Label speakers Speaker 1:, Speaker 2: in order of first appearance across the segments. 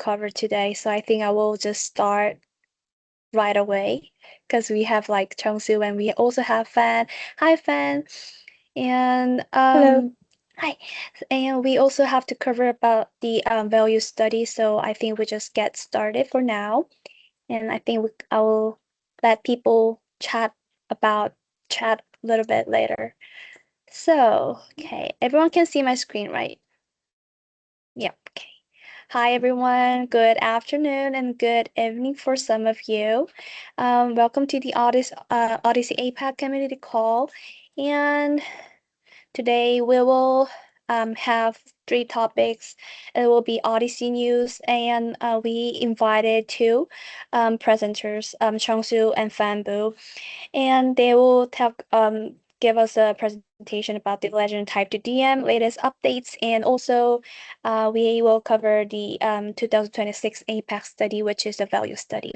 Speaker 1: cover today, so I think I will just start right away because we have like Chungsoo and we also have Fan. Hi, Fan. And
Speaker 2: Hello.
Speaker 1: hi. And we also have to cover about the value study, so I think we just get started for now. And I think I will let people chat a little bit later. So, okay, everyone can see my screen, right? Yep. Okay. Hi, everyone. Good afternoon and good evening for some of you. Welcome to the Odyssey APAC community call. And today we will have three topics. It will be Odyssey news, and we invited two presenters, Chongsu and Fanbu, and they will give us a presentation about the Legend Type 2DM latest updates, and also we will cover the 2026 APAC study, which is the value study.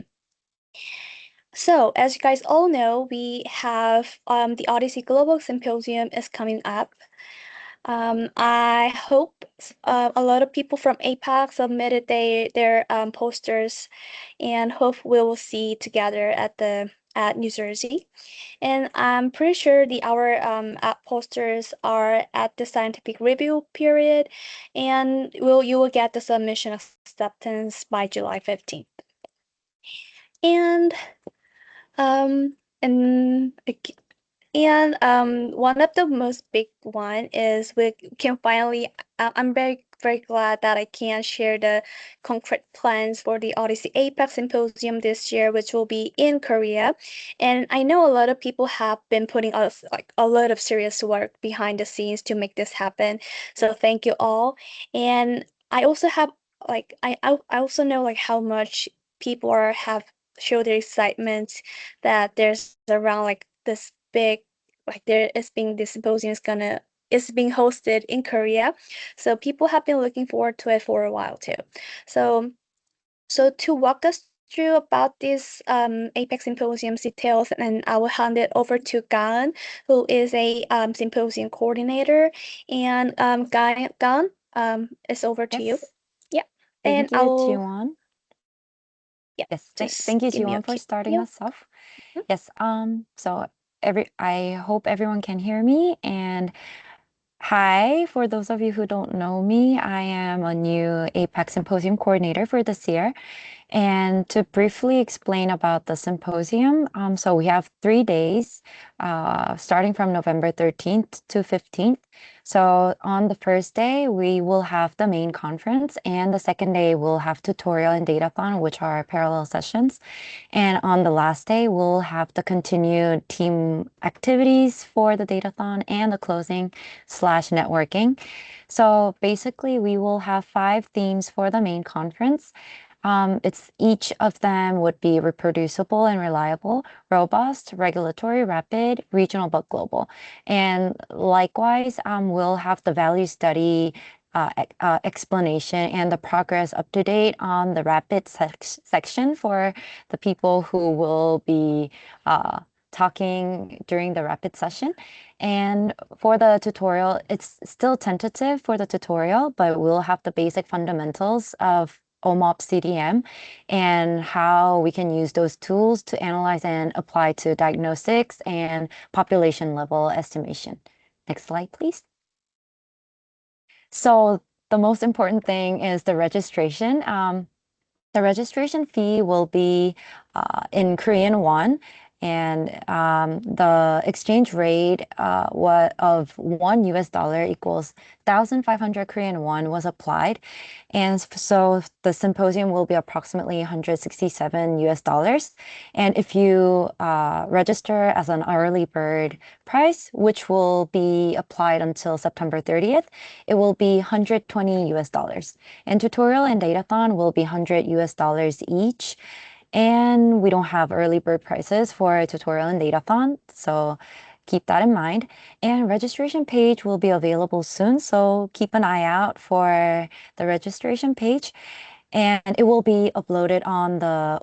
Speaker 1: So, as you guys all know, we have the Odyssey Global Symposium is coming up. I hope a lot of people from APAC submitted their posters, and hope we will see together at New Jersey. And I'm pretty sure our app posters are at the scientific review period, and you will get the submission acceptance by July 15th. And um and one of the most big one is we can finally. I'm very glad that I can share the concrete plans for the Odyssey APEC Symposium this year, which will be in Korea. And I know a lot of people have been putting us like a lot of serious work behind the scenes to make this happen. So thank you all. And I also have like I also know like how much people have showed their excitement that there's around like this big like there is being this symposium is being hosted in Korea. So people have been looking forward to it for a while too. So to walk us through about this APEC Symposium's details, and I will hand it over to Gan, who is a symposium coordinator. And Gan, it's over to you.
Speaker 2: Yes.
Speaker 1: Yeah. And
Speaker 2: Thank
Speaker 1: I
Speaker 2: you,
Speaker 1: will,
Speaker 2: Jiwon.
Speaker 1: yeah,
Speaker 2: Yes,
Speaker 1: just
Speaker 2: thank you,
Speaker 1: give me a
Speaker 2: Jiwon, for
Speaker 1: cue.
Speaker 2: starting
Speaker 1: Yeah.
Speaker 2: us off. Yes. So I hope everyone can hear me. And hi, for those of you who don't know me, I am a new APAC Symposium coordinator for this year. And to briefly explain about the symposium, so we have 3 days, starting from November 13th to 15th. So on the first day, we will have the main conference, and the second day, we'll have tutorial and datathon, which are parallel sessions. And on the last day, we'll have the continued team activities for the datathon and the closing/networking. So basically, we will have 5 themes for the main conference. It's each of them would be reproducible and reliable, robust, regulatory, rapid, regional, but global. And likewise, we'll have the value study explanation and the progress up to date on the rapid section for the people who will be talking during the rapid session. And for the tutorial, it's still tentative for the tutorial, but we'll have the basic fundamentals of OMOP CDM and how we can use those tools to analyze and apply to diagnostics and population level estimation. Next slide, please. So the most important thing is the registration. The registration fee will be in Korean won, and the exchange rate of $1 equals 1,500 Korean won was applied. And so the symposium will be approximately $167. And if you register as an early bird price, which will be applied until September 30th, it will be $120. And tutorial and datathon will be $100 each. And we don't have early bird prices for tutorial and datathon, so keep that in mind. And registration page will be available soon, so keep an eye out for the registration page. And it will be uploaded on the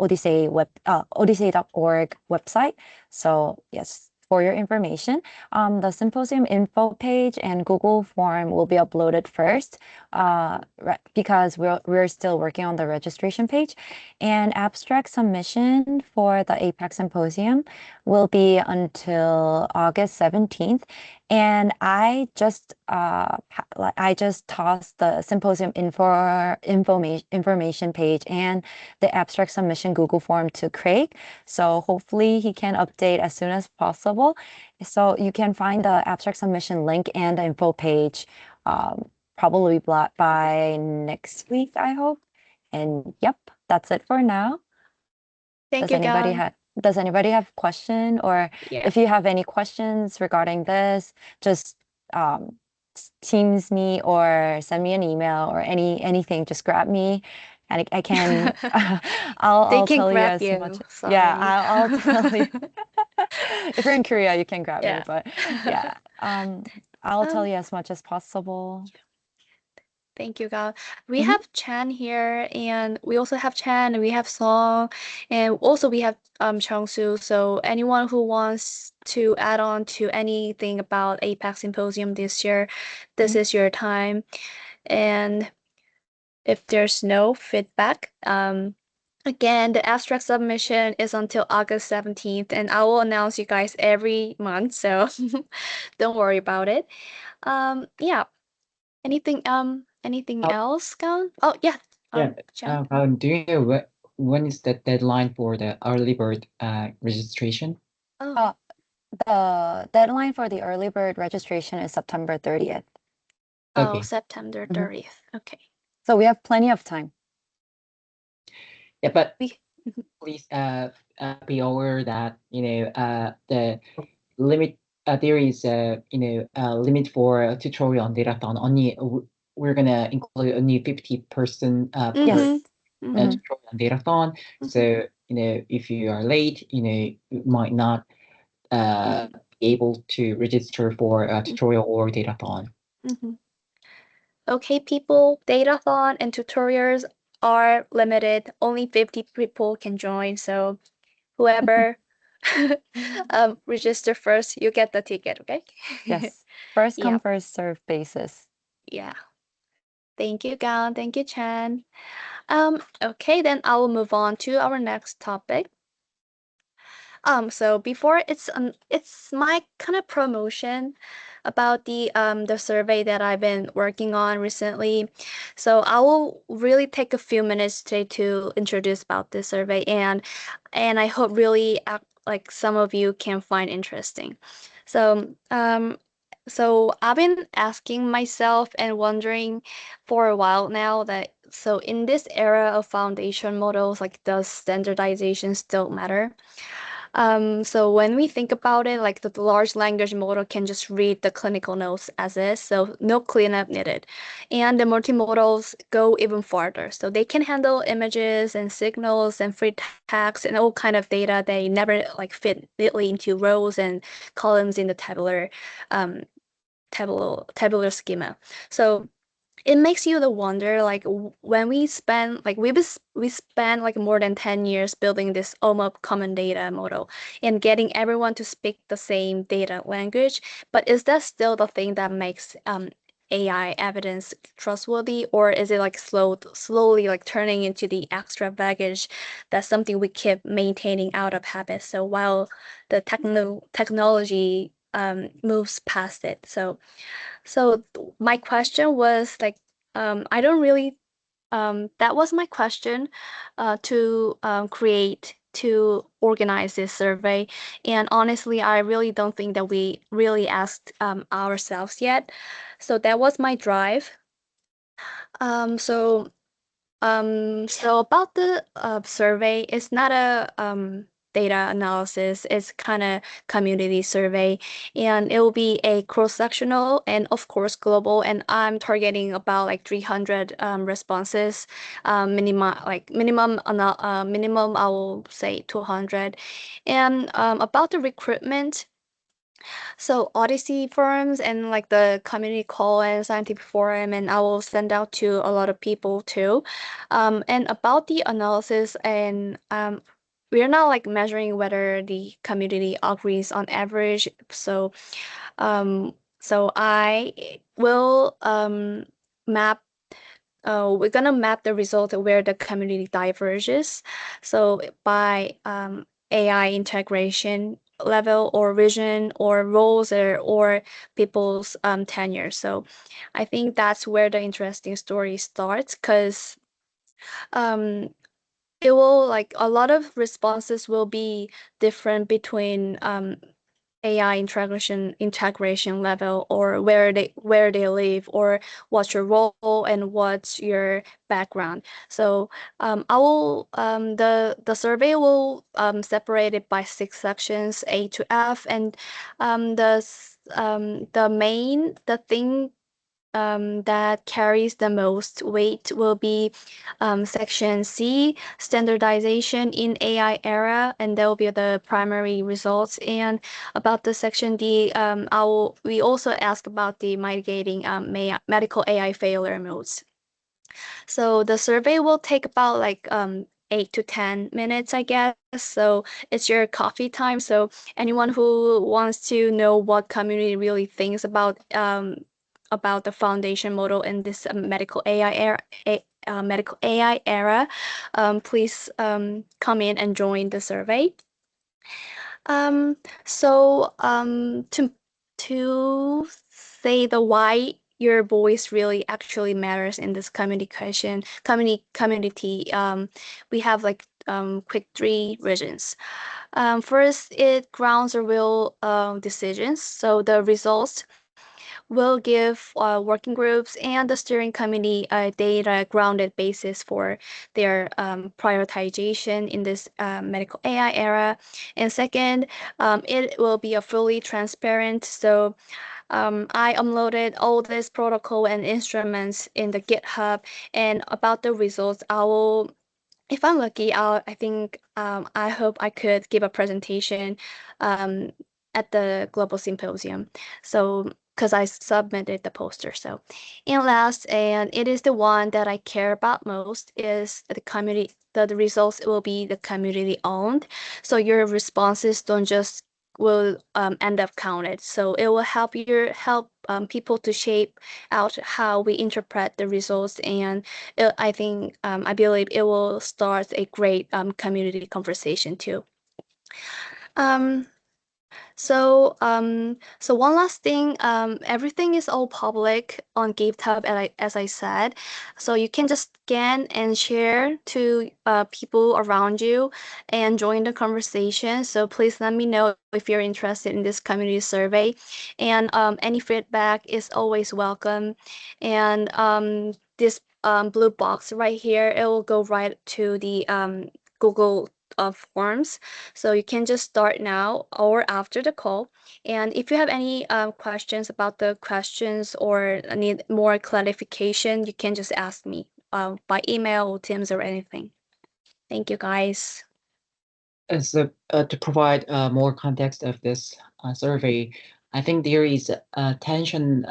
Speaker 2: Odyssey.org website. So yes, for your information, the symposium info page and Google form will be uploaded first, because we're still working on the registration page. And abstract submission for the APAC symposium will be until August 17th. And I just tossed the symposium information page and the abstract submission Google form to Craig. So hopefully he can update as soon as possible. So you can find the abstract submission link and the info page probably by next week, I hope. And yep, that's it for now.
Speaker 1: Thank
Speaker 2: Does
Speaker 1: you,
Speaker 2: anybody
Speaker 1: Gan.
Speaker 2: have does anybody have question, or
Speaker 1: Yeah.
Speaker 2: if you have any questions regarding this, just um, Teams me or send me an email or anything. Just grab me, and I can
Speaker 1: They
Speaker 2: I'll
Speaker 1: can
Speaker 2: tell you
Speaker 1: grab
Speaker 2: as much.
Speaker 1: you.
Speaker 2: Yeah,
Speaker 1: Sorry.
Speaker 2: I'll tell you. If you're in Korea, you can grab me,
Speaker 1: Yeah.
Speaker 2: but yeah, I'll tell
Speaker 1: Um,
Speaker 2: you as much as possible.
Speaker 1: Thank you, God. We
Speaker 2: Hmm.
Speaker 1: have Chan here, and we also have Chan, and we have Song, and also we have Chungsoo. So anyone who wants to add on to anything about APAC Symposium this year, this is your time. And if there's no feedback, again, the abstract submission is until August 17th, and I will announce you guys every month, so don't worry about it. Yeah. Anything
Speaker 3: Uh,
Speaker 1: else, Gal? Oh, yeah.
Speaker 3: yeah,
Speaker 1: John.
Speaker 3: do you know when is the deadline for the early bird registration?
Speaker 1: Oh,
Speaker 2: Uh, the deadline for the early bird registration is September 30th.
Speaker 3: Okay.
Speaker 1: September
Speaker 2: Mhm.
Speaker 1: 30th. Okay.
Speaker 2: So we have plenty of time.
Speaker 3: Yeah, but
Speaker 1: We
Speaker 3: please be aware that the limit there is a limit for a tutorial on datathon. Only we're gonna include only 50% per
Speaker 2: Yes.
Speaker 1: Mm-hmm.
Speaker 2: Hmm.
Speaker 3: tutorial on datathon. So if you are late, you might not be able to register for a tutorial or datathon.
Speaker 1: Mm-hmm. Okay, people, datathon and tutorials are limited. Only 50 people can join, so whoever register first, you get the ticket, okay?
Speaker 2: Yes. First come,
Speaker 1: Yeah.
Speaker 2: first serve basis.
Speaker 1: Yeah. Thank you, Gan. Thank you, Chan. Okay, then I will move on to our next topic. So before it's my kind of promotion about the survey that I've been working on recently. So I will really take a few minutes today to introduce about this survey, and I hope really like some of you can find interesting. So so I've been asking myself and wondering for a while now that so in this era of foundation models, like does standardization still matter? So when we think about it, like the large language model can just read the clinical notes as is, so no cleanup needed. And the multimodals go even farther. So they can handle images and signals and free text and all kind of data they never like fit neatly into rows and columns in the um, tabular schema. So it makes you the wonder like when we spend like we spend like more than 10 years building this almost common data model and getting everyone to speak the same data language, but is that still the thing that makes AI evidence trustworthy, or is it like slowly like turning into the extra baggage that's something we keep maintaining out of habit so while the technology moves past it? So my question was like, I don't really, that was my question to create, to organize this survey. And honestly, I really don't think that we really asked ourselves yet. So that was my drive. Um, so so about the survey, it's not a data analysis, it's kind of community survey, and it will be a cross-sectional and of course global, and I'm targeting about like 300 responses, minimum I will say 200. And about the recruitment, so Odyssey forums and like the community call and scientific forum, and I will send out to a lot of people too. And about the analysis and we're not like measuring whether the community agrees on average. So I will map we're gonna map the result where the community diverges. So by AI integration level or vision or roles or people's tenure. So I think that's where the interesting story starts because it will like a lot of responses will be different between AI integration level or where they live or what's your role and what's your background. So I will the survey will separate it by 6 sections A to F and the thing that carries the most weight will be section C, standardization in AI era, and that will be the primary results. And about the section D, we also ask about the mitigating medical AI failure modes. So the survey will take about like 8 to 10 minutes, I guess. So it's your coffee time. So anyone who wants to know what community really thinks about the foundation model in this medical AI era, please come in and join the survey. Um, to say the why your voice really actually matters in this community, we have like quick 3 reasons. First, it grounds the real decisions. So the results will give working groups and the steering committee a data grounded basis for their prioritization in this medical AI era. And second, it will be a fully transparent. So I uploaded all this protocol and instruments in the GitHub, and about the results, I will if I'm lucky, I think I hope I could give a presentation um, at the global symposium. So because I submitted the poster. So and last, and it is the one that I care about most is the community. The results will be the community owned. So your responses don't just will end up counted. So it will help people to shape out how we interpret the results and I think I believe it will start a great community conversation too. Um, so one last thing, everything is all public on GitHub, as I said. So you can just scan and share to people around you and join the conversation. So please let me know if you're interested in this community survey. And any feedback is always welcome. And this blue box right here, it will go right to the Google Forms. So you can just start now or after the call. And if you have any questions about the questions or need more clarification, you can just ask me by email or Teams or anything. Thank you, guys.
Speaker 3: So to provide more context of this survey, I think there is a tension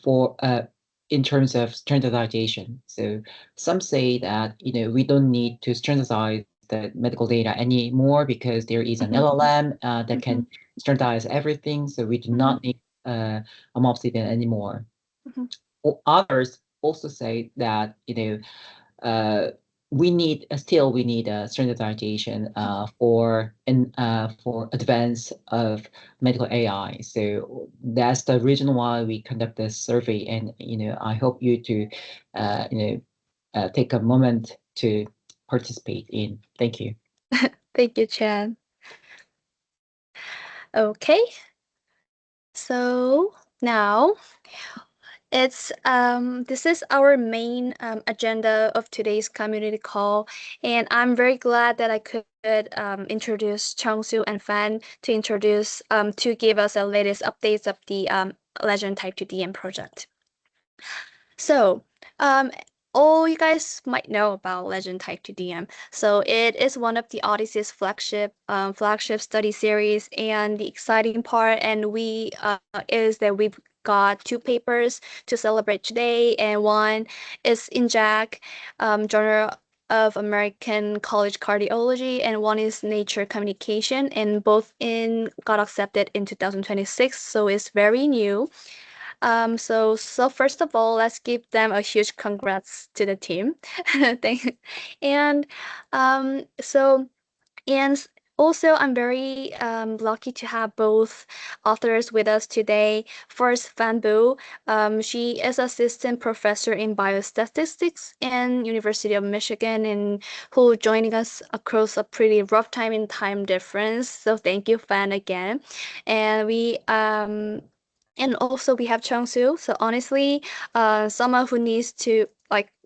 Speaker 3: for in terms of standardization. So some say that we don't need to standardize the medical data anymore because there is an LLM that can standardize everything. So we do not need a Mobsidian anymore. Others also say that we need a standardization for advance of medical AI. So that's the reason why we conduct this survey, and I hope you to take a moment to participate in. Thank you.
Speaker 1: Thank you, Chan. Okay. So now this is our main agenda of today's community call, and I'm very glad that I could introduce Chungsoo and Fan to give us the latest updates of the Legend Type 2DM project. So, all you guys might know about Legend Type 2DM. So it is one of the Odyssey's flagship study series, and the exciting part, and we is that we've got 2 papers to celebrate today, and one is in JACC, Journal of American College Cardiology, and one is Nature Communication, and both got accepted in 2026, so it's very new. So first of all, let's give them a huge congrats to the team. And um, so and also, I'm very lucky to have both authors with us today. First, Fan Bu. She is assistant professor in biostatistics in University of Michigan, and who joining us across a pretty rough time in time difference. So thank you, Fan, again. And and also we have Chungsoo. So honestly, someone who needs to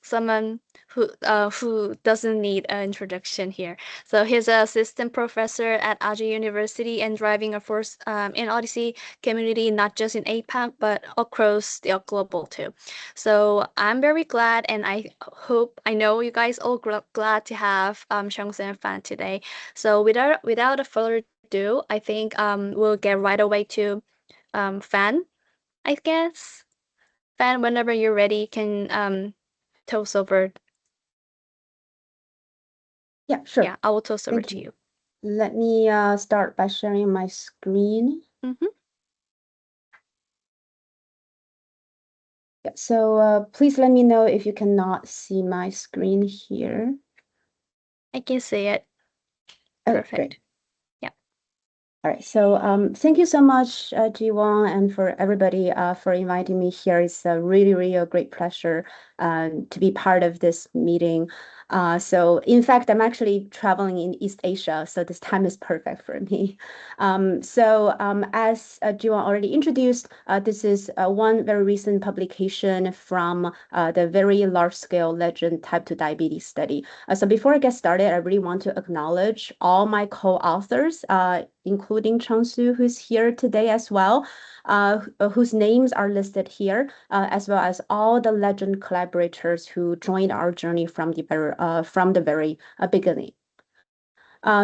Speaker 1: someone who doesn't need an introduction here. So he's an assistant professor at Aja University and driving a force in Odyssey community, not just in APAC, but across the global too. So I'm very glad, and I know you guys all glad to have Chungsoo and Fan today. So without a further ado, I think we'll get right away to Fan, I guess. Fan, whenever you're ready, you can toss over.
Speaker 4: Yeah, sure.
Speaker 1: Yeah, I will toss over
Speaker 4: Thank
Speaker 1: to you.
Speaker 4: Let me start by sharing my screen.
Speaker 1: Mm-hmm.
Speaker 4: Yeah, so please let me know if you cannot see my screen here.
Speaker 1: I can see it.
Speaker 4: Okay,
Speaker 1: Perfect.
Speaker 4: great.
Speaker 1: Yeah.
Speaker 4: All right, so thank you so much, Jiwon, and for everybody for inviting me here. It's really a great pleasure to be part of this meeting. So in fact, I'm actually traveling in East Asia, so this time is perfect for me. As Jiwon already introduced, this is one very recent publication from the very large-scale LEGEND Type 2 diabetes study. So before I get started, I really want to acknowledge all my co-authors, including Chungsoo, who's here today as well, whose names are listed here, as well as all the LEGEND collaborators who joined our journey from the very beginning.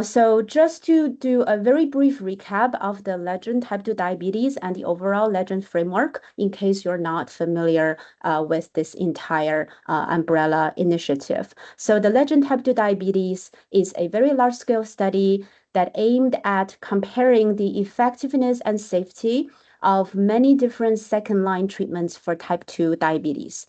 Speaker 4: So just to do a very brief recap of the LEGEND Type 2 diabetes and the overall LEGEND framework, in case you're not familiar with this entire umbrella initiative. So the LEGEND Type 2 diabetes is a very large-scale study that aimed at comparing the effectiveness and safety of many different second-line treatments for type 2 diabetes.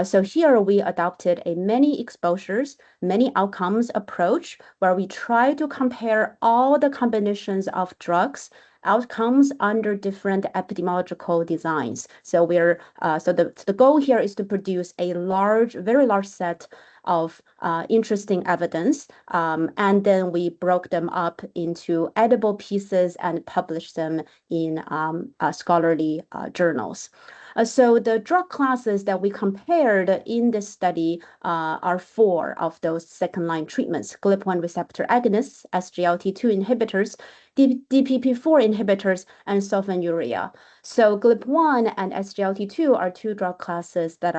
Speaker 4: So here we adopted a many exposures, many outcomes approach where we try to compare all the combinations of drugs outcomes under different epidemiological designs. So the goal here is to produce a very large set of interesting evidence, and then we broke them up into edible pieces and published them in scholarly journals. So the drug classes that we compared in this study are 4 of those second-line treatments: GLP-1 receptor agonists, SGLT2 inhibitors, DPP4 inhibitors, and sulfonylurea. So GLP-1 and SGLT2 are 2 drug classes that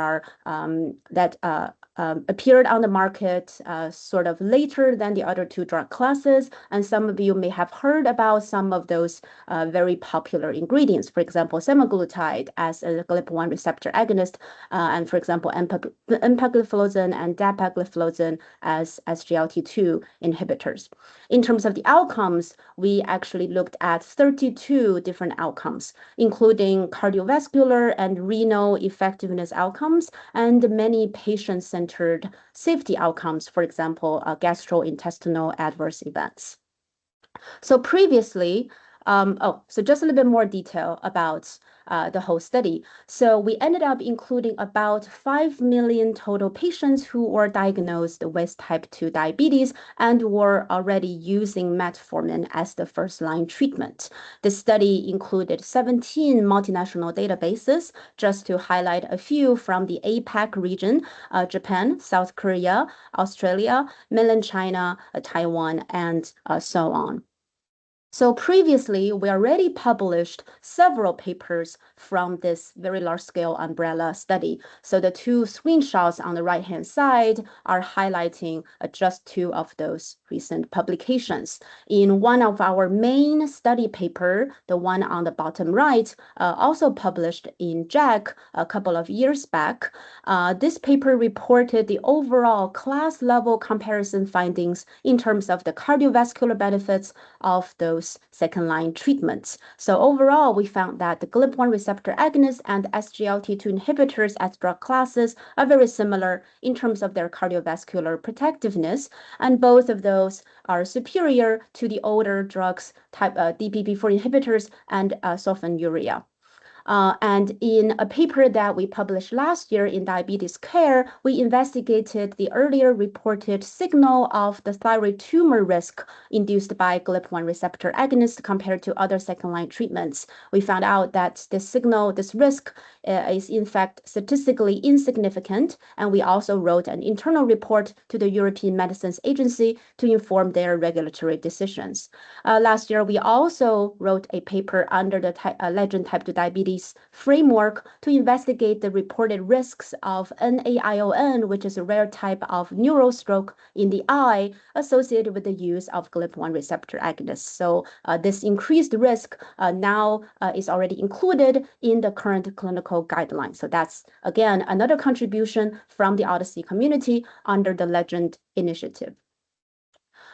Speaker 4: appeared on the market sort of later than the other 2 drug classes. And some of you may have heard about some of those very popular ingredients. For example, semaglutide as a GLP-1 receptor agonist, and for example, empagliflozin and dapagliflozin as SGLT2 inhibitors. In terms of the outcomes, we actually looked at 32 different outcomes, including cardiovascular and renal effectiveness outcomes, and many patient-centered safety outcomes, for example, gastrointestinal adverse events. So previously, so just a little bit more detail about the whole study. So we ended up including about 5 million total patients who were diagnosed with type 2 diabetes and were already using metformin as the first-line treatment. The study included 17 multinational databases, just to highlight a few from the APAC region: Japan, South Korea, Australia, mainland China, Taiwan, and so on. So previously, we already published several papers from this very large-scale umbrella study. So the two screenshots on the right-hand side are highlighting just two of those recent publications. In one of our main study paper, the one on the bottom right, also published in JACC a couple of years back, this paper reported the overall class-level comparison findings in terms of the cardiovascular benefits of those second-line treatments. So overall, we found that the GLP-1 receptor agonists and SGLT2 inhibitors as drug classes are very similar in terms of their cardiovascular protectiveness, and both of those are superior to the older drugs type DPP-4 inhibitors and sulfonylurea. And in a paper that we published last year in Diabetes Care, we investigated the earlier reported signal of the thyroid tumor risk induced by GLP-1 receptor agonist compared to other second-line treatments. We found out that this risk is in fact statistically insignificant, and we also wrote an internal report to the European Medicines Agency to inform their regulatory decisions. Last year, we also wrote a paper under the LEGEND Type 2 Diabetes framework to investigate the reported risks of NAION, which is a rare type of neural stroke in the eye associated with the use of GLP-1 receptor agonists. So this increased risk now is already included in the current clinical guidelines. So that's, again, another contribution from the OHDSI community under the LEGEND initiative.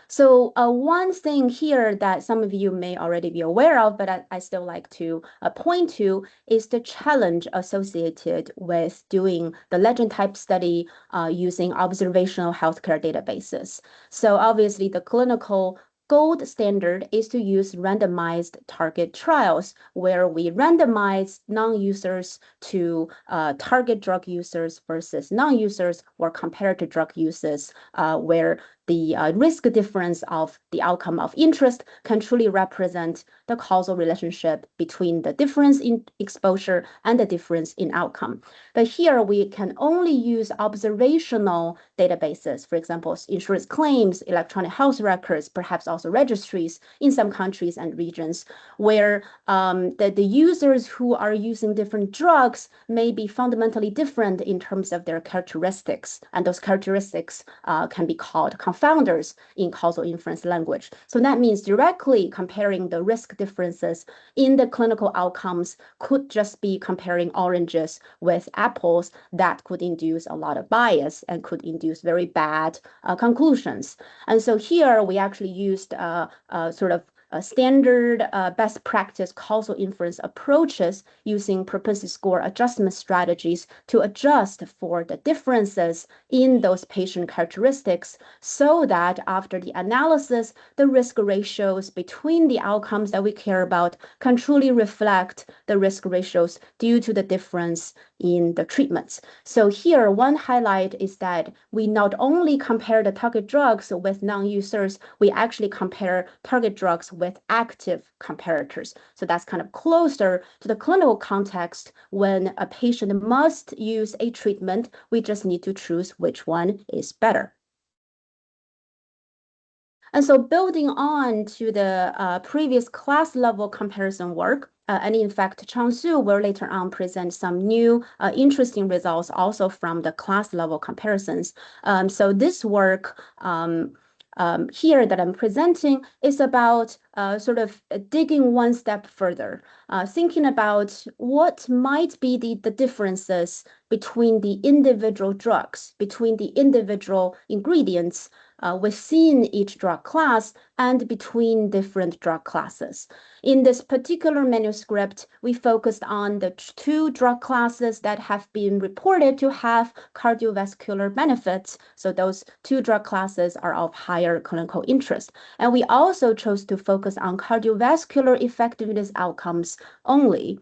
Speaker 4: So one thing here that some of you may already be aware of, but I still like to point to, is the challenge associated with doing the LEGEND type study using observational healthcare databases. So obviously the clinical gold standard is to use randomized target trials where we randomize non-users to target drug users versus non-users or comparator drug users where the risk difference of the outcome of interest can truly represent the causal relationship between the difference in exposure and the difference in outcome. But here we can only use observational databases, for example, insurance claims, electronic health records, perhaps also registries in some countries and regions where the users who are using different drugs may be fundamentally different in terms of their characteristics. And those characteristics can be called confounders in causal inference language. So that means directly comparing the risk differences in the clinical outcomes could just be comparing oranges with apples that could induce a lot of bias and could induce very bad conclusions. And so here we actually used sort of standard best practice causal inference approaches using propensity score adjustment strategies to adjust for the differences in those patient characteristics so that after the analysis, the risk ratios between the outcomes that we care about can truly reflect the risk ratios due to the difference in the treatments. So here, one highlight is that we not only compare the target drugs with non-users, we actually compare target drugs with active comparators. So that's kind of closer to the clinical context when a patient must use a treatment, we just need to choose which one is better. And so building on to the previous class level comparison work, and in fact, Chungsoo will later on present some new interesting results also from the class level comparisons. So this work here that I'm presenting is about sort of digging one step further, thinking about what might be the differences between the individual drugs, between the individual ingredients within each drug class and between different drug classes. In this particular manuscript, we focused on the two drug classes that have been reported to have cardiovascular benefits. So those two drug classes are of higher clinical interest. And we also chose to focus on cardiovascular effectiveness outcomes only,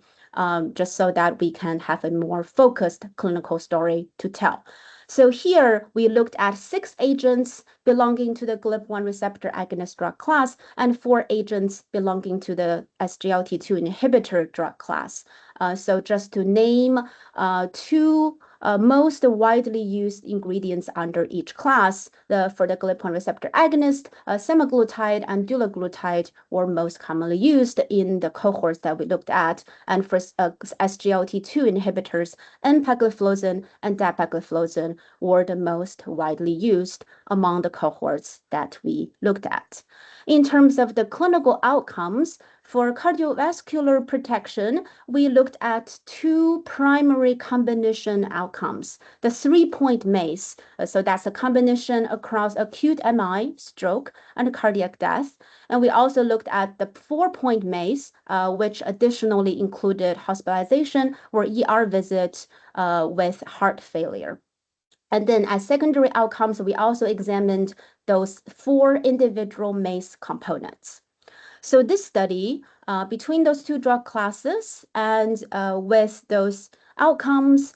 Speaker 4: just so that we can have a more focused clinical story to tell. So here we looked at 6 agents belonging to the GLP-1 receptor agonist drug class and 4 agents belonging to the SGLT2 inhibitor drug class. So just to name 2 most widely used ingredients under each class. For the GLP-1 receptor agonist, semaglutide and dulaglutide were most commonly used in the cohorts that we looked at. And for SGLT2 inhibitors, empagliflozin and dapagliflozin were the most widely used among the cohorts that we looked at. In terms of the clinical outcomes, for cardiovascular protection, we looked at two primary combination outcomes. The 3-point MACE, so that's a combination across acute MI, stroke, and cardiac death. And we also looked at the 4-point MACE, which additionally included hospitalization or ER visit with heart failure. And then as secondary outcomes, we also examined those 4 individual MACE components. So this study, between those 2 drug classes and with those outcomes,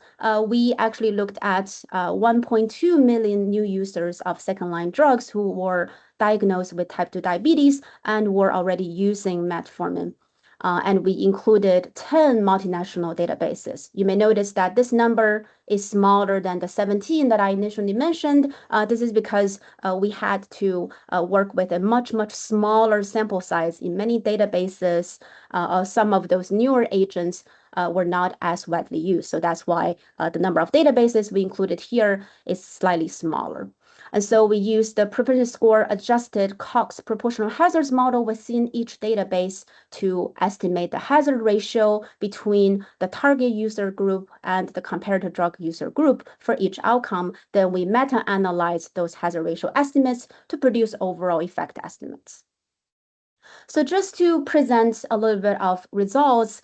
Speaker 4: we actually looked at 1.2 million new users of second-line drugs who were diagnosed with type 2 diabetes and were already using metformin. And we included 10 multinational databases. You may notice that this number is smaller than the 17 that I initially mentioned. This is because we had to work with a much smaller sample size in many databases. Some of those newer agents were not as widely used. So that's why the number of databases we included here is slightly smaller. And so we used the propensity score adjusted Cox proportional hazards model within each database to estimate the hazard ratio between the target user group and the comparator drug user group for each outcome. Then we meta-analyzed those hazard ratio estimates to produce overall effect estimates. So just to present a little bit of results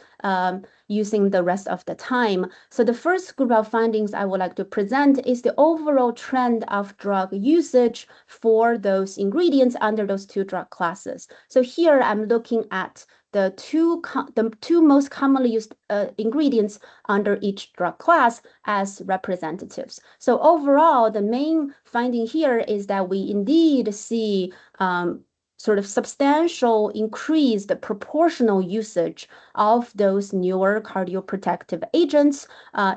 Speaker 4: using the rest of the time. So the first group of findings I would like to present is the overall trend of drug usage for those ingredients under those 2 drug classes. So here I'm looking at the two most commonly used ingredients under each drug class as representatives. So overall, the main finding here is that we indeed see sort of substantial increased proportional usage of those newer cardioprotective agents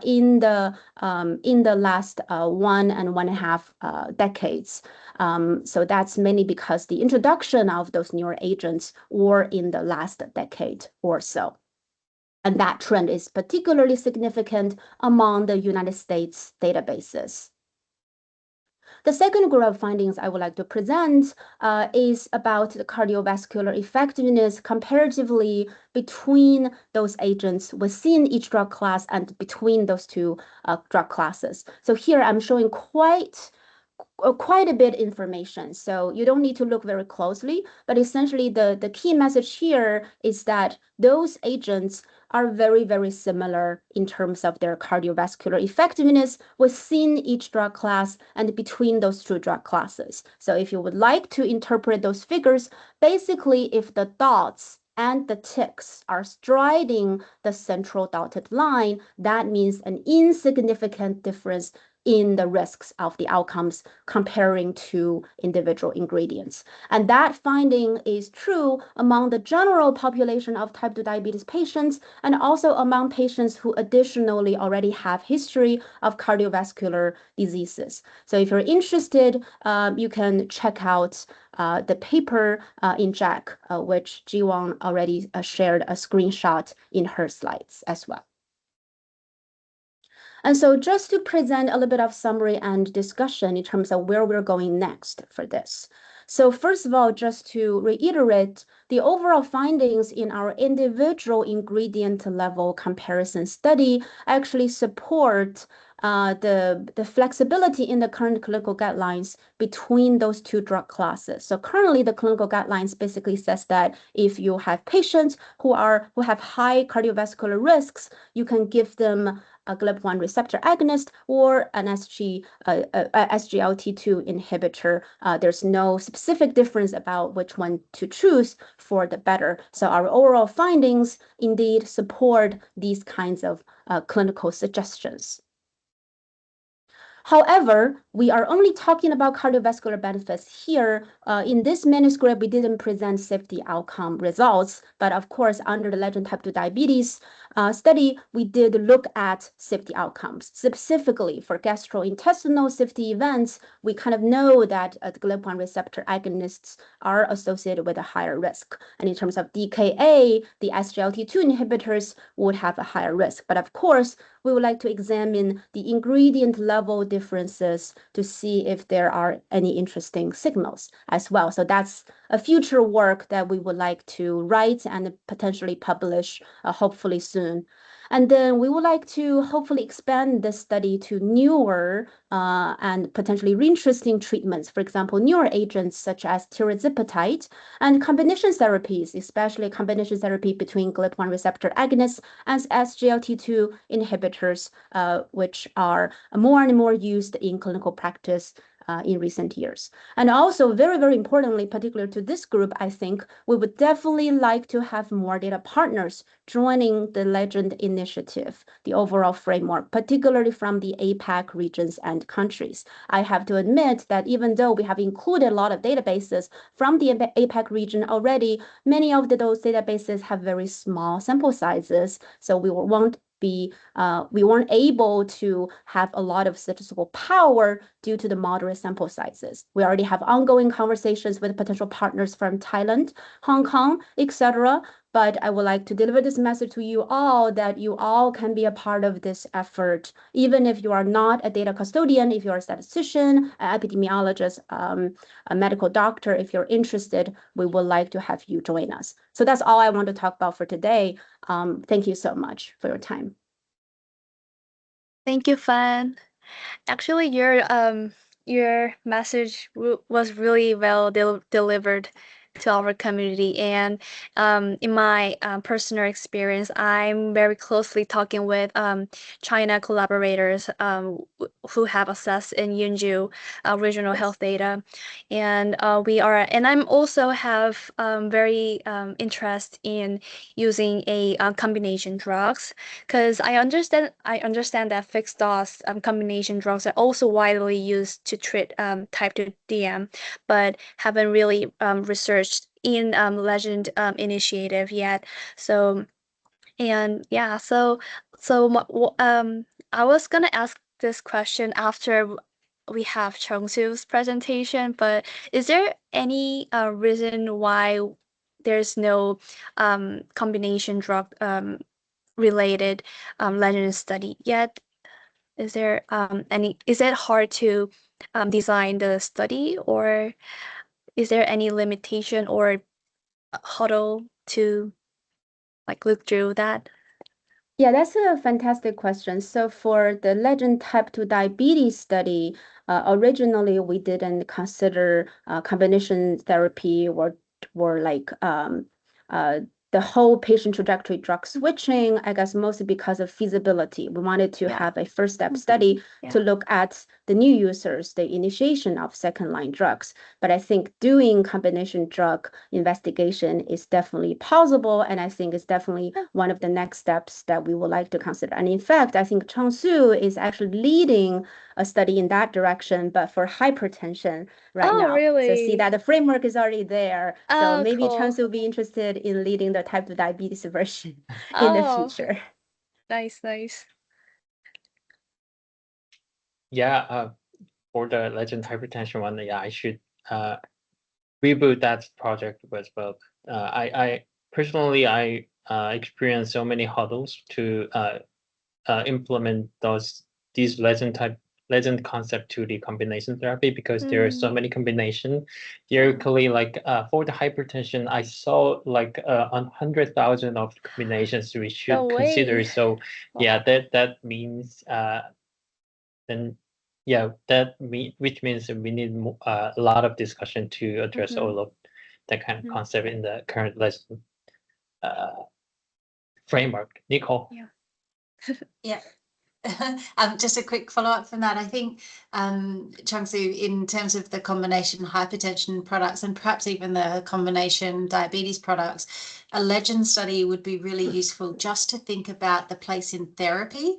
Speaker 4: in the last 1.5 decades. So that's mainly because the introduction of those newer agents were in the last decade or so. And that trend is particularly significant among the United States databases. The second group of findings I would like to present is about the cardiovascular effectiveness comparatively between those agents within each drug class and between those 2 drug classes. So here I'm showing quite a bit information. So you don't need to look very closely, but essentially the key message here is that those agents are very similar in terms of their cardiovascular effectiveness within each drug class and between those 2 drug classes. So if you would like to interpret those figures, basically if the dots and the ticks are striding the central dotted line, that means an insignificant difference in the risks of the outcomes comparing to individual ingredients. And that finding is true among the general population of type 2 diabetes patients and also among patients who additionally already have history of cardiovascular diseases. So if you're interested, you can check out the paper in JACC, which Jiwon already shared a screenshot in her slides as well. And so just to present a little bit of summary and discussion in terms of where we're going next for this. So first of all, just to reiterate, the overall findings in our individual ingredient level comparison study actually support the flexibility in the current clinical guidelines between those 2 drug classes. So currently the clinical guidelines basically says that if you have patients who have high cardiovascular risks, you can give them a GLP-1 receptor agonist or an SGLT2 inhibitor. There's no specific difference about which one to choose for the better. So our overall findings indeed support these kinds of clinical suggestions. However, we are only talking about cardiovascular benefits here. In this manuscript, we didn't present safety outcome results, but of course, under the LEGEND Type 2 Diabetes study, we did look at safety outcomes. Specifically for gastrointestinal safety events, we kind of know that the GLP-1 receptor agonists are associated with a higher risk. And in terms of DKA, the SGLT2 inhibitors would have a higher risk. But of course, we would like to examine the ingredient level differences to see if there are any interesting signals as well. So that's a future work that we would like to write and potentially publish hopefully soon. And then we would like to hopefully expand this study to newer and potentially interesting treatments, for example, newer agents such as tirzepatide and combination therapies, especially combination therapy between GLP-1 receptor agonists and SGLT2 inhibitors, which are more and more used in clinical practice in recent years. And also, very, very importantly, particular to this group, I think we would definitely like to have more data partners joining the LEGEND initiative, the overall framework, particularly from the APAC regions and countries. I have to admit that even though we have included a lot of databases from the APAC region already, many of those databases have very small sample sizes, so we weren't able to have a lot of statistical power due to the moderate sample sizes. We already have ongoing conversations with potential partners from Thailand, Hong Kong, etc. But I would like to deliver this message to you all that you all can be a part of this effort, even if you are not a data custodian, if you're a statistician, an epidemiologist, a medical doctor, if you're interested, we would like to have you join us. So that's all I want to talk about for today. Thank you so much for your time.
Speaker 1: Thank you, Fan. Actually, your message was really well delivered to our community, and in my personal experience, I'm very closely talking with China collaborators who have access in Yunju regional health data, and I'm also have very interest in using a combination drugs, because I understand that fixed dose combination drugs are also widely used to treat type 2 DM, but haven't really researched in LEGEND initiative yet. So, and yeah, so I was gonna ask this question after we have Chungsoo's presentation, but is there any reason why there's no combination drug related LEGEND study yet? Is there is it hard to design the study, or is there any limitation or hurdle to like look through that?
Speaker 4: Yeah, that's a fantastic question. So for the LEGEND Type 2 Diabetes study, originally we didn't consider combination therapy or like the whole patient trajectory drug switching, I guess mostly because of feasibility. We wanted to have a first step study to look at the new users, the initiation of second line drugs. But I think doing combination drug investigation is definitely possible, and I think it's definitely one of the next steps that we would like to consider. And in fact, I think Chungsoo is actually leading a study in that direction, but for hypertension right now.
Speaker 1: Really?
Speaker 4: So see that the framework is already there. So maybe
Speaker 1: cool.
Speaker 4: Chungsoo will be interested in leading the type 2 diabetes version in the future.
Speaker 1: Nice.
Speaker 5: Yeah, for the LEGEND hypertension one, yeah, I should reboot that project as well. I personally experienced so many hurdles to implement these LEGEND concept to the combination therapy, because there are so many combination. Theoretically, like for the hypertension, I saw like 100,000 of combinations we should consider. So yeah, that means then yeah, which means we need a lot of discussion to address all of that kind of concept in the current LEGEND framework. Nicole.
Speaker 6: Yeah. Just a quick follow-up from that. I think, Chungsoo, in terms of the combination hypertension products and perhaps even the combination diabetes products, a LEGEND study would be really useful just to think about the place in therapy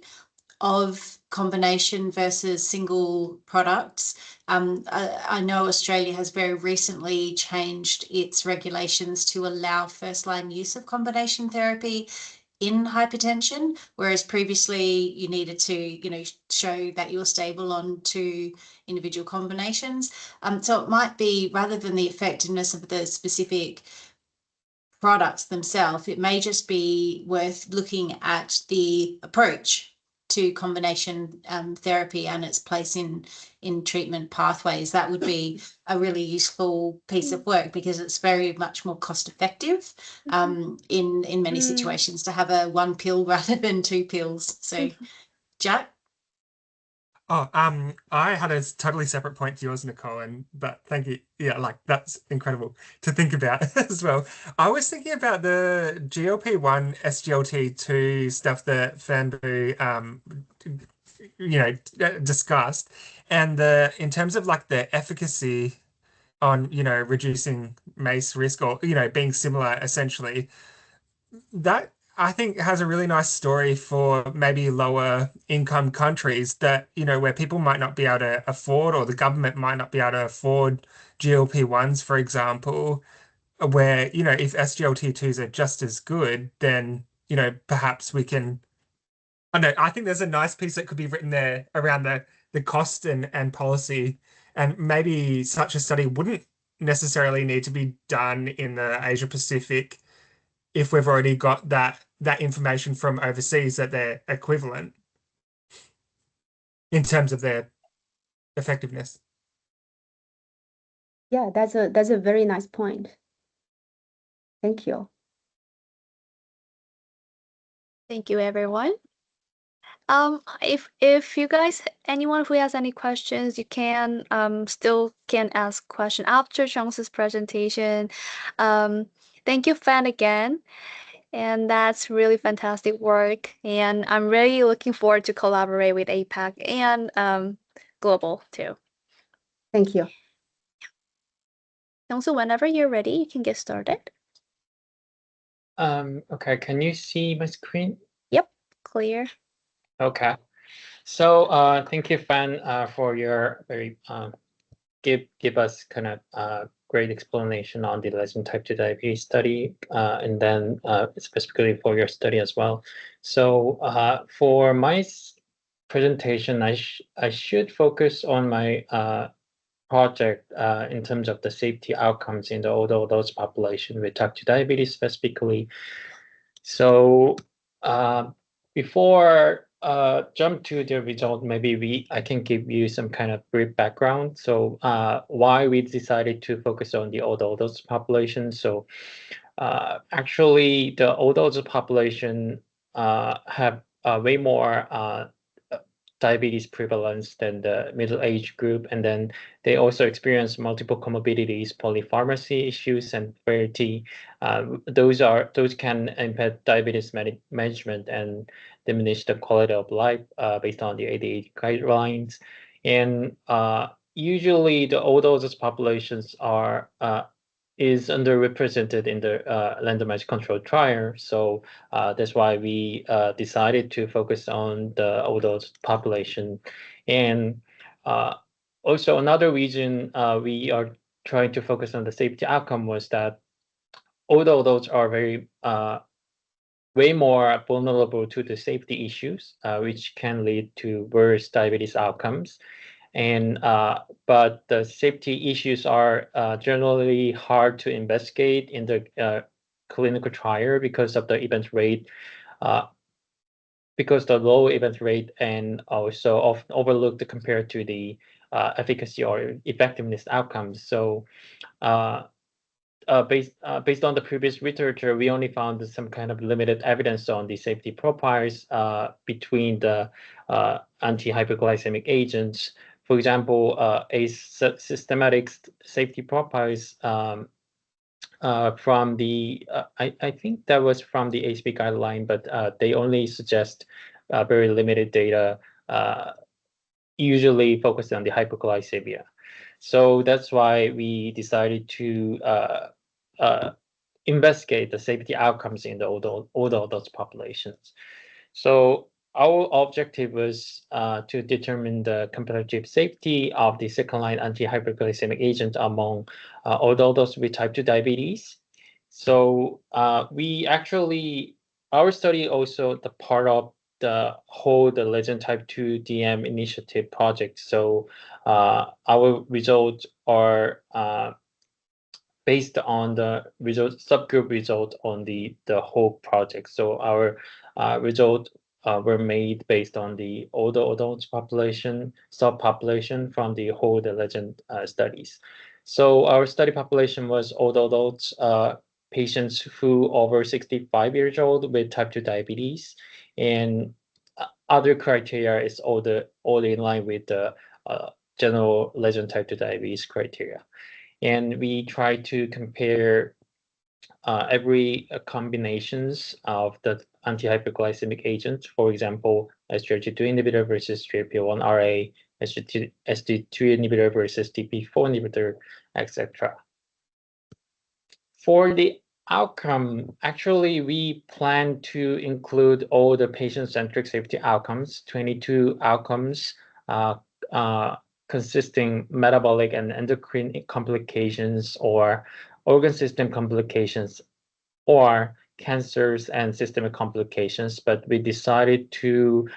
Speaker 6: of combination versus single products. I know Australia has very recently changed its regulations to allow first-line use of combination therapy in hypertension, whereas previously you needed to, show that you're stable on 2 individual combinations. So it might be, rather than the effectiveness of the specific products themselves, it may just be worth looking at the approach to combination therapy and its place in treatment pathways. That would be a really useful piece of work, because it's very much more cost effective in many situations to have a 1 pill rather than 2 pills. So Jack?
Speaker 7: Oh, I had a totally separate point to yours, Nicole, but thank you. Yeah, like that's incredible to think about as well. I was thinking about the GLP-1 SGLT2 stuff that Fanbu discussed, and in terms of like the efficacy on reducing MACE risk, or being similar essentially, that I think has a really nice story for maybe lower income countries that, where people might not be able to afford, or the government might not be able to afford GLP-1s, for example, where, if SGLT2s are just as good, then, perhaps we can, I don't know, I think there's a nice piece that could be written there around the cost and policy, and maybe such a study wouldn't necessarily need to be done in the Asia Pacific if we've already got that information from overseas that they're equivalent in terms of their effectiveness.
Speaker 4: Yeah, that's a very nice point. Thank you.
Speaker 1: Thank you, everyone. If you guys, anyone who has any questions, you can still can ask question after Chungsoo's presentation. Thank you, Fan, again. And that's really fantastic work. And I'm really looking forward to collaborate with APAC and Global too.
Speaker 4: Thank you.
Speaker 1: So whenever you're ready, you can get started.
Speaker 5: Okay, can you see my screen?
Speaker 1: Yep, clear.
Speaker 5: Okay. So thank you, Fan, for your very give us kind of great explanation on the LEGEND type 2 diabetes study, and then specifically for your study as well. So for my presentation, I should focus on my project in terms of the safety outcomes in the older adults population with type 2 diabetes specifically. So before jump to the result, maybe I can give you some kind of brief background. So why we decided to focus on the older adults population. So actually, the older adults population have way more diabetes prevalence than the middle age group, and then they also experience multiple comorbidities, polypharmacy issues, and frailty. Those can impact diabetes management and diminish the quality of life based on the ADA guidelines. And usually, the older populations is underrepresented in the randomized controlled trial. So that's why we decided to focus on the older population. And also another reason we are trying to focus on the safety outcome was that older adults are way more vulnerable to the safety issues, which can lead to worse diabetes outcomes. And but the safety issues are generally hard to investigate in the clinical trial because of the event rate, because the low event rate, and also often overlooked compared to the efficacy or effectiveness outcomes. So based on the previous literature, we only found some kind of limited evidence on the safety profiles between the anti-hyperglycemic agents. For example, a systematic safety profiles from the I think that was from the ACP guideline, but they only suggest very limited data, usually focused on the hyperglycemia. So that's why we decided to investigate the safety outcomes in the older adult populations. So our objective was to determine the comparative safety of the second-line anti-hyperglycemic agent among adults with type 2 diabetes. So our study also the part of the LEGEND Type 2DM initiative project. So our results are based on the subgroup result on the whole project. So our result were made based on the older adults population subpopulation from the LEGEND studies. So our study population was older adults, patients who over 65 years old with type 2 diabetes, and other criteria is all in line with the general LEGEND type 2 diabetes criteria. And we try to compare every combinations of the anti-hyperglycemic agents, for example, SGLT2 inhibitor versus GLP-1RA, SGLT2 inhibitor versus DP4 inhibitor, etc. For the outcome, actually, we plan to include all the patient-centric safety outcomes, 22 outcomes, consisting metabolic and endocrine complications or organ system complications or cancers and systemic complications, but we decided to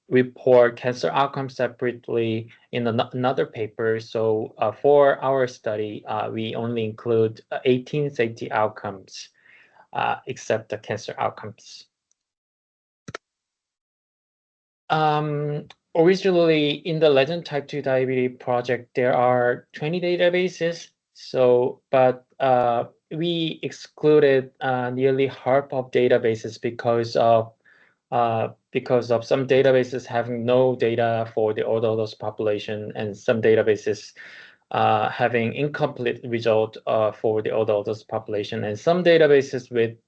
Speaker 5: report cancer outcomes separately in another paper. So for our study, we only include 18 safety outcomes, except the cancer outcomes. Originally, in the LEGEND Type 2 Diabetes project, there are 20 databases. So, but we excluded nearly half of databases because of some databases having no data for the adult population, and some databases having incomplete result for the adult population, and some databases with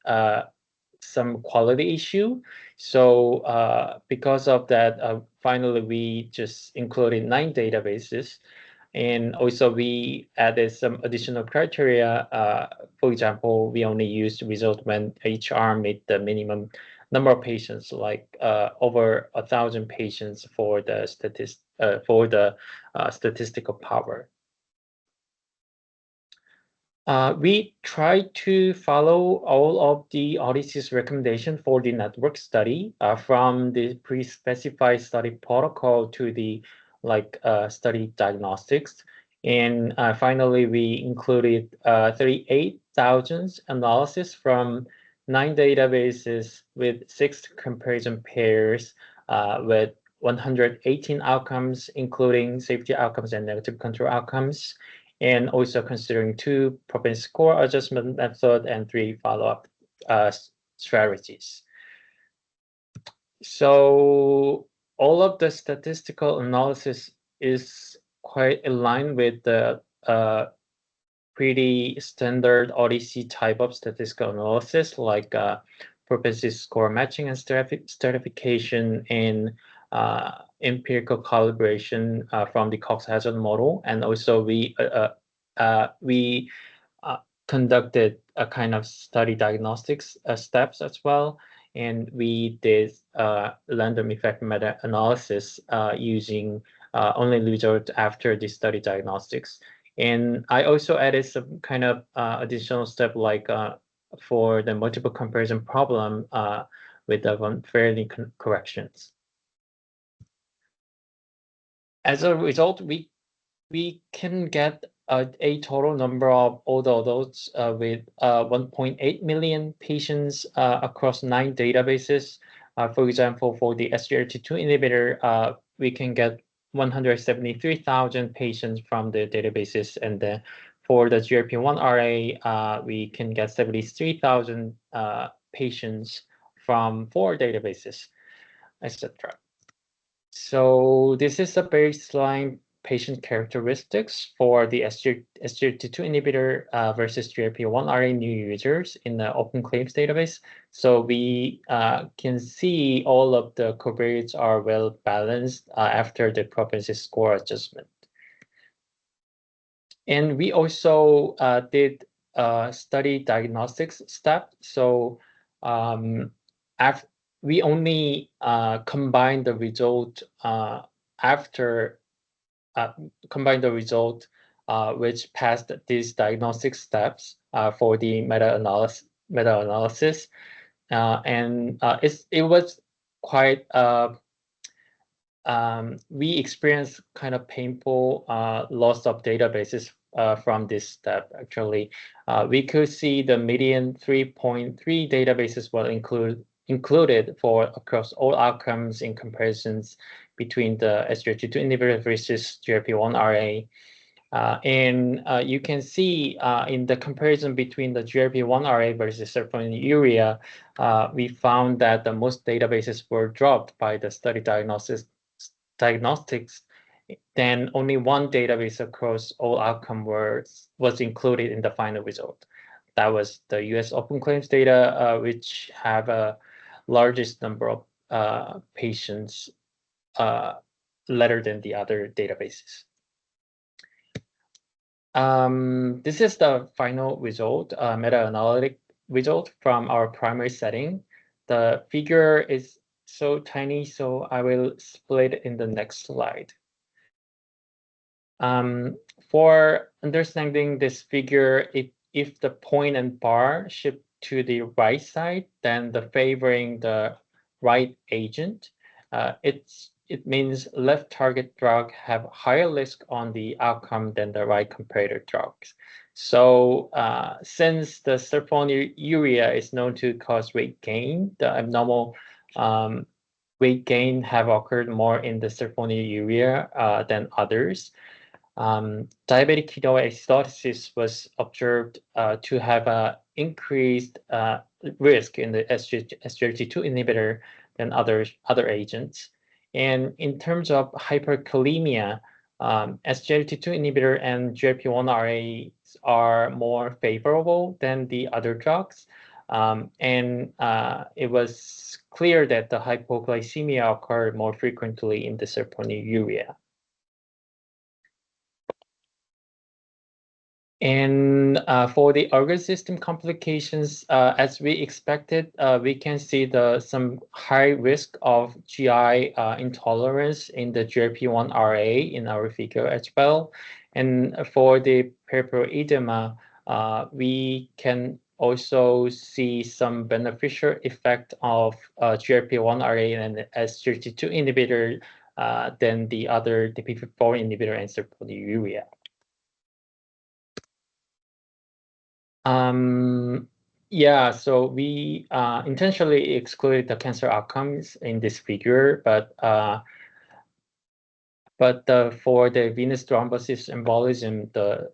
Speaker 5: some quality issue. So because of that, finally we just included 9 databases. And also we added some additional criteria. For example, we only used result when each arm met the minimum number of patients, like over 1,000 patients for the statistical power. We try to follow all of the OHDSI's recommendation for the network study, from the pre-specified study protocol to the study diagnostics. And finally, we included 38,000 analysis from 9 databases with 6 comparison pairs with 118 outcomes, including safety outcomes and negative control outcomes, and also considering 2 propensity score adjustment method and 3 follow-up strategies. So all of the statistical analysis is quite aligned with the pretty standard OHDSI type of statistical analysis, like propensity score matching and stratification, and empirical calibration from the Cox hazard model. And also we conducted a kind of study diagnostics steps as well. And we did random effect meta-analysis using only result after the study diagnostics. And I also added some kind of additional step, like for the multiple comparison problem with the unfairly corrections. As a result, we can get a total number of older adults with 1.8 million patients across 9 databases. For example, for the SGLT2 inhibitor, we can get 173,000 patients from the databases, and then for the GLP-1RA, we can get 73,000 patients from 4 databases, etc. So this is a baseline patient characteristics for the SGLT2 inhibitor versus GLP-1RA new users in the open claims database. So we can see all of the covariates are well balanced after the propensity score adjustment. And we also did study diagnostics step. So we only combine the result after combine the result which passed these diagnostic steps for the meta-analysis, and it was quite we experienced kind of painful loss of databases from this step. Actually, we could see the median 3.3 databases were included for across all outcomes in comparisons between the SGLT2 inhibitor versus GLP-1 RA. And you can see in the comparison between the GLP-1 RA versus sulfonylurea, we found that the most databases were dropped by the study diagnostics, then only one database across all outcome was included in the final result. That was the US open claims data, which have a largest number of patients later than the other databases. This is the final result, meta-analytic result from our primary setting. The figure is so tiny, so I will split in the next slide. For understanding this figure, if the point and bar shift to the right side, then favoring the right agent, it means left target drug have higher risk on the outcome than the right comparator drugs. So since the sulfonylurea is known to cause weight gain, the abnormal weight gain have occurred more in the sulfonylurea than others. Diabetic ketoacidosis was observed to have an increased risk in the SGLT2 inhibitor than other agents. And in terms of hyperkalemia, SGLT2 inhibitor and GLP-1 RAs are more favorable than the other drugs. And it was clear that the hypoglycemia occurred more frequently in the sulfonylurea. And for the organ system complications, as we expected, we can see some high risk of GI intolerance in the GLP-1 RA in our figure as well. And for the peripheral edema, we can also see some beneficial effect of GLP-1 RA and SGLT2 inhibitor than the other DPP-4 inhibitor and sulfonylurea. Yeah, so we intentionally excluded the cancer outcomes in this figure, but for the venous thrombosis embolism,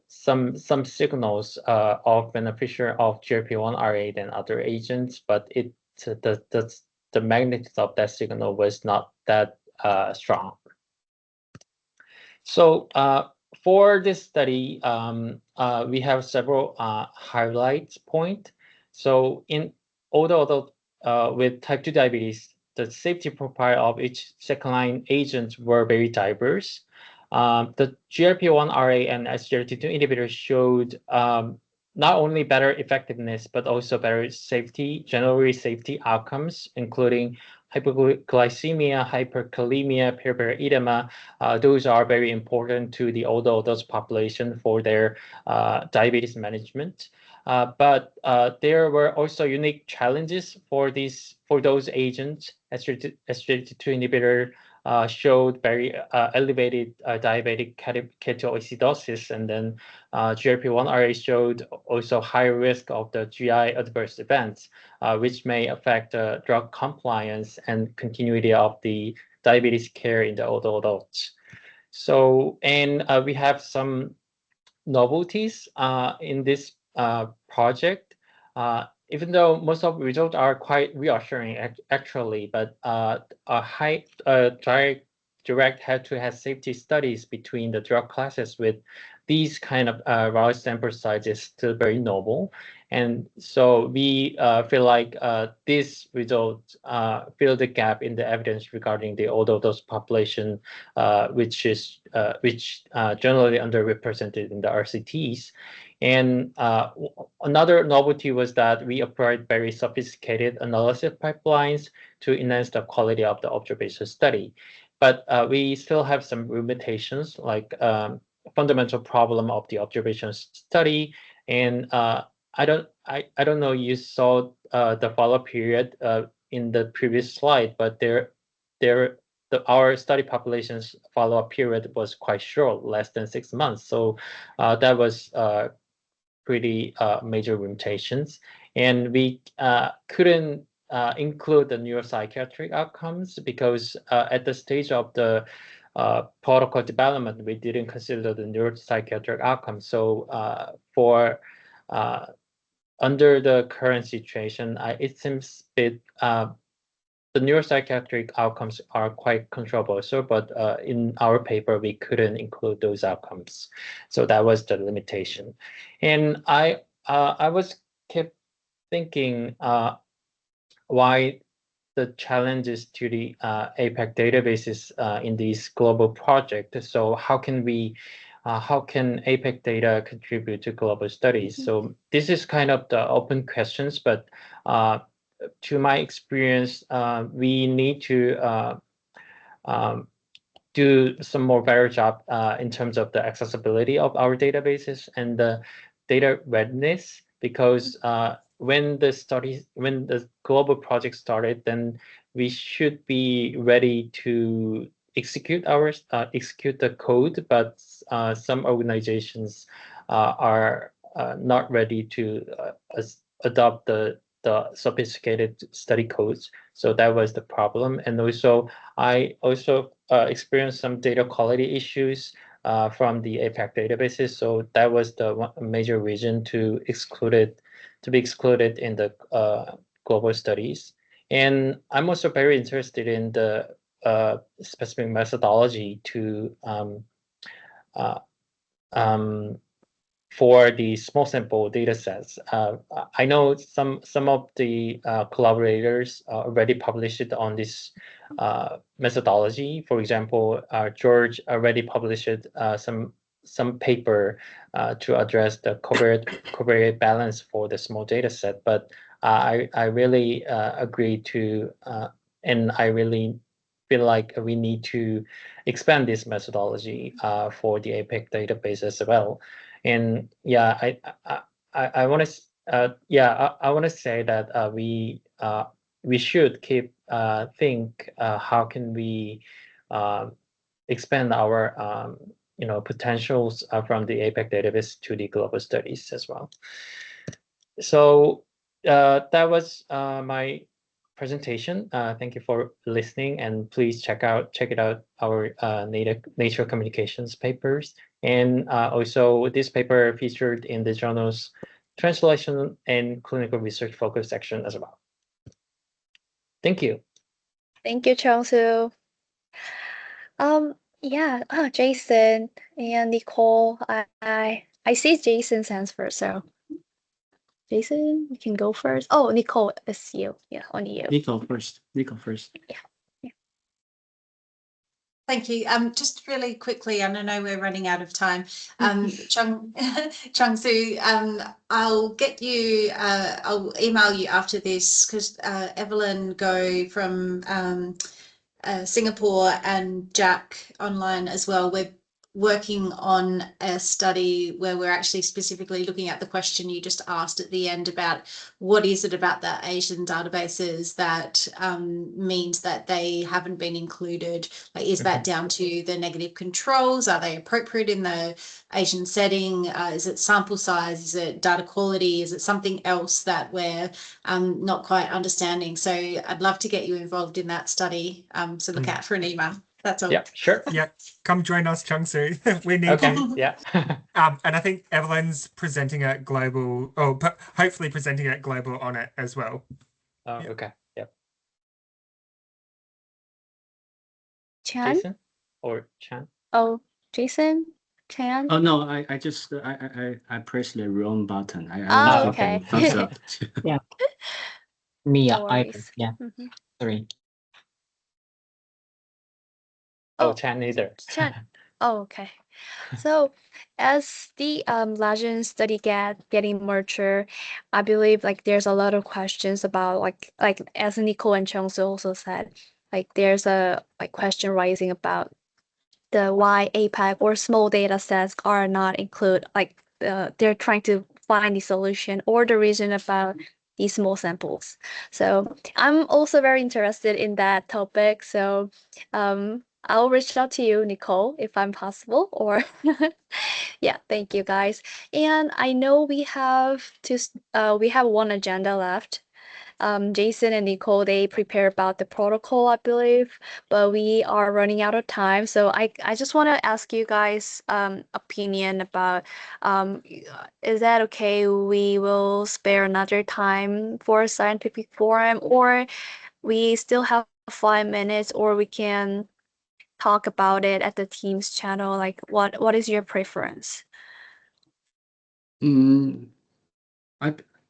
Speaker 5: some signals of beneficial of GLP-1 RA than other agents, but the magnitude of that signal was not that strong. So for this study, we have several highlights point. So although with type 2 diabetes, the safety profile of each second-line agents were very diverse. The GLP-1 RA and SGLT2 inhibitors showed not only better effectiveness, but also better safety, generally safety outcomes, including hypoglycemia, hyperkalemia, peripheral edema. Those are very important to the older adults population for their diabetes management. But there were also unique challenges for those agents. SGLT2 inhibitor showed very elevated diabetic ketoacidosis, and then GLP-1 RA showed also high risk of the GI adverse events, which may affect drug compliance and continuity of the diabetes care in the older adults. So, and we have some novelties in this project. Even though most of the results are quite reassuring, actually, but a high direct head-to-head safety studies between the drug classes with these kind of large sample size is still very novel. And so we feel like this result fill the gap in the evidence regarding the older dose population, which generally underrepresented in the RCTs. And another novelty was that we applied very sophisticated analysis pipelines to enhance the quality of the observation study. But we still have some limitations, like fundamental problem of the observation study. And I don't know you saw the follow-up period in the previous slide, but our study population's follow-up period was quite short, less than 6 months. So that was pretty major limitations. And we couldn't include the neuropsychiatric outcomes because at the stage of the protocol development, we didn't consider the neuropsychiatric outcomes. So under the current situation, it seems the neuropsychiatric outcomes are quite controversial, but in our paper, we couldn't include those outcomes. So that was the limitation. And I kept thinking why the challenges to the APAC databases in these global projects. So how can APAC data contribute to global studies? So this is kind of the open questions, but to my experience, we need to do some more better job in terms of the accessibility of our databases and the data readiness, because when the global project started, then we should be ready to execute the code, but some organizations are not ready to adopt the sophisticated study codes. So that was the problem. And also, I experienced some data quality issues from the APAC databases. So that was the major reason to be excluded in the global studies. And I'm also very interested in the specific methodology to for the small sample data sets. I know some of the collaborators already published it on this methodology. For example, George already published some paper to address the covariate balance for the small data set. But I really agree to, and I really feel like we need to expand this methodology for the APAC database as well. And yeah, I want to say that we should keep think how can we expand our potentials from the APAC database to the global studies as well. So that was my presentation. Thank you for listening, and please check it out our Nature Communications papers. And also this paper featured in the journal's Translation and Clinical Research Focus section as well. Thank you.
Speaker 1: Thank you, Chungsoo. Yeah, Jason and Nicole. I see Jason's hands first, so Jason, you can go first. Oh, Nicole, it's you. Yeah, only you.
Speaker 8: Nicole first.
Speaker 1: Yeah.
Speaker 6: Thank you. Just really quickly, and I know we're running out of time. Chungsoo, I'll get you. I'll email you after this because Evelyn Go from Singapore and Jack online as well. We're working on a study where we're actually specifically looking at the question you just asked at the end about what is it about the Asian databases that means that they haven't been included. Like, is that down to the negative controls? Are they appropriate in the Asian setting? Is it sample size? Is it data quality? Is it something else that we're not quite understanding? So I'd love to get you involved in that study. So look out for an email. That's all.
Speaker 5: Yeah, sure.
Speaker 7: Yeah, come join us, Chungsoo. We need
Speaker 5: Okay.
Speaker 7: you.
Speaker 5: Yeah.
Speaker 7: And I think Evelyn's presenting at Global, or hopefully presenting at Global on it as well.
Speaker 5: Okay. Yep.
Speaker 1: Chan?
Speaker 5: Jason? or Chan?
Speaker 1: Oh, Jason, Chan.
Speaker 8: Oh no, I just I pressed the wrong button. I
Speaker 1: Oh,
Speaker 8: want to
Speaker 1: okay.
Speaker 8: give thumbs up.
Speaker 3: Yeah. Me,
Speaker 1: No
Speaker 3: I
Speaker 1: worries.
Speaker 3: yeah.
Speaker 1: Mhm.
Speaker 3: Sorry.
Speaker 5: Oh,
Speaker 1: Oh,
Speaker 5: Chan either.
Speaker 1: Chan. Oh, okay. So as the legend study getting mature, I believe like there's a lot of questions about like as Nicole and Chungsoo also said, like there's a like question rising about the why APAC or small data sets are not include like they're trying to find the solution or the reason about these small samples. So I'm also very interested in that topic. So I'll reach out to you, Nicole, if I'm possible, or yeah, thank you guys. And I know we have one agenda left. Jason and Nicole, they prepare about the protocol, I believe, but we are running out of time. So I just want to ask you guys opinion about is that okay? We will spare another time for a scientific forum, or we still have 5 minutes, or we can talk about it at the Teams channel. Like what is your preference?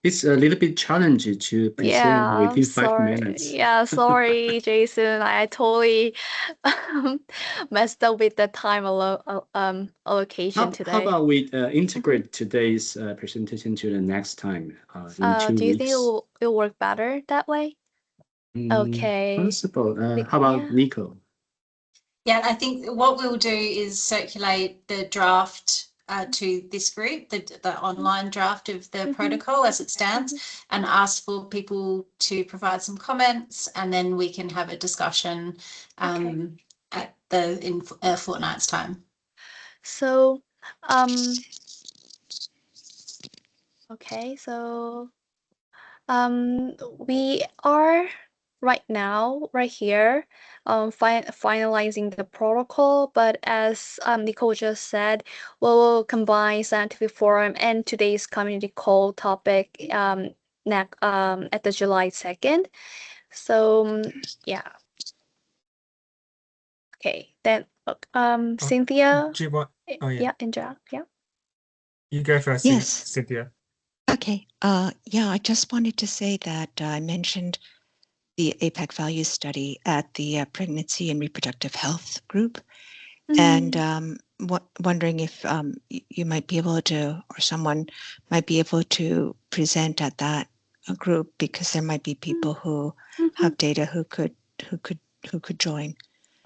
Speaker 8: It's a little bit challenging to present
Speaker 1: Yeah,
Speaker 8: within 5
Speaker 1: sorry.
Speaker 8: minutes.
Speaker 1: Yeah, sorry, Jason. I totally messed up with the time allocation today.
Speaker 8: How about we integrate today's presentation to the next time in 2
Speaker 1: Do you think
Speaker 8: weeks?
Speaker 1: it'll work better that way? Okay.
Speaker 8: Possible.
Speaker 1: We-
Speaker 8: How about
Speaker 1: yeah.
Speaker 8: Nico?
Speaker 6: Yeah, I think what we'll do is circulate the draft to this group, the online draft of the protocol as it stands, and ask for people to provide some comments, and then we can have a discussion at in a fortnight's time.
Speaker 1: So, okay, so we are right now, right here, finalizing the protocol. But as Nicole just said, we'll combine scientific forum and today's community call topic at the July 2nd. So yeah. Okay, then Cynthia.
Speaker 7: Do you want? Oh yeah.
Speaker 1: Yeah, Indra. Yeah.
Speaker 7: You go first,
Speaker 9: Yes.
Speaker 7: Cynthia.
Speaker 9: Okay. Yeah, I just wanted to say that I mentioned the APAC values study at the pregnancy and reproductive health group, and wondering if you might be able to, or someone might be able to present at that group, because there might be people who have data who could join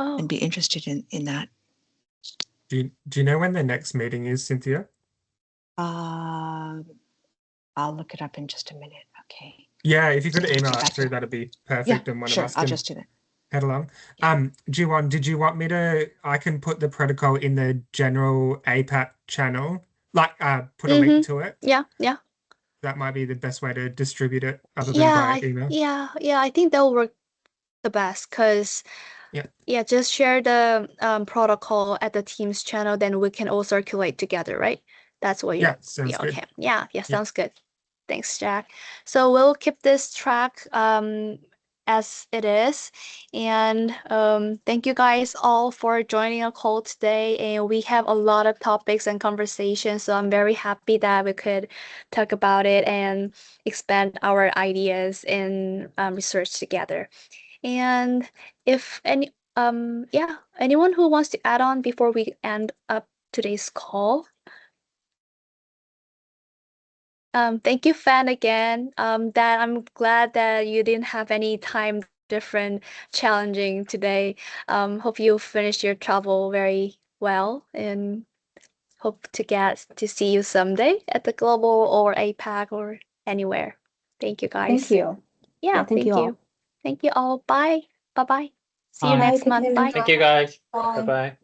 Speaker 9: and be interested in that.
Speaker 7: Do you know when the next meeting is, Cynthia?
Speaker 9: I'll look it up in just a minute. Okay.
Speaker 7: Yeah, if you could email it through, that'd be perfect.
Speaker 9: Yeah,
Speaker 7: And one
Speaker 9: sure.
Speaker 7: of us
Speaker 9: I'll
Speaker 7: can
Speaker 9: just do that.
Speaker 7: head along. Did you want me to? I can put the protocol in the general APAC channel, like put a link to it.
Speaker 1: Yeah, yeah.
Speaker 7: That might be the best way to distribute it, other than by email.
Speaker 1: Yeah. I think that'll work the best, because just share the protocol at the Teams channel, then we can all circulate together, right? That's what you.
Speaker 7: Yeah, sounds good.
Speaker 1: Okay. Yeah, sounds good. Thanks, Jack. So we'll keep this track as it is, and thank you guys all for joining our call today. And we have a lot of topics and conversations, so I'm very happy that we could talk about it and expand our ideas in research together. And if anyone who wants to add on before we end up today's call. Thank you, Fan, again. That I'm glad that you didn't have any time different challenging today. Hope you finished your travel very well, and hope to get to see you someday at the Global or APAC or anywhere. Thank you, guys.
Speaker 4: Thank you.
Speaker 1: Yeah,
Speaker 4: thank you all.
Speaker 1: Thank you all. Bye. Bye-bye. See you
Speaker 7: Bye.
Speaker 1: next month. Bye.
Speaker 5: Thank you, guys.
Speaker 6: Bye.
Speaker 5: Bye-bye.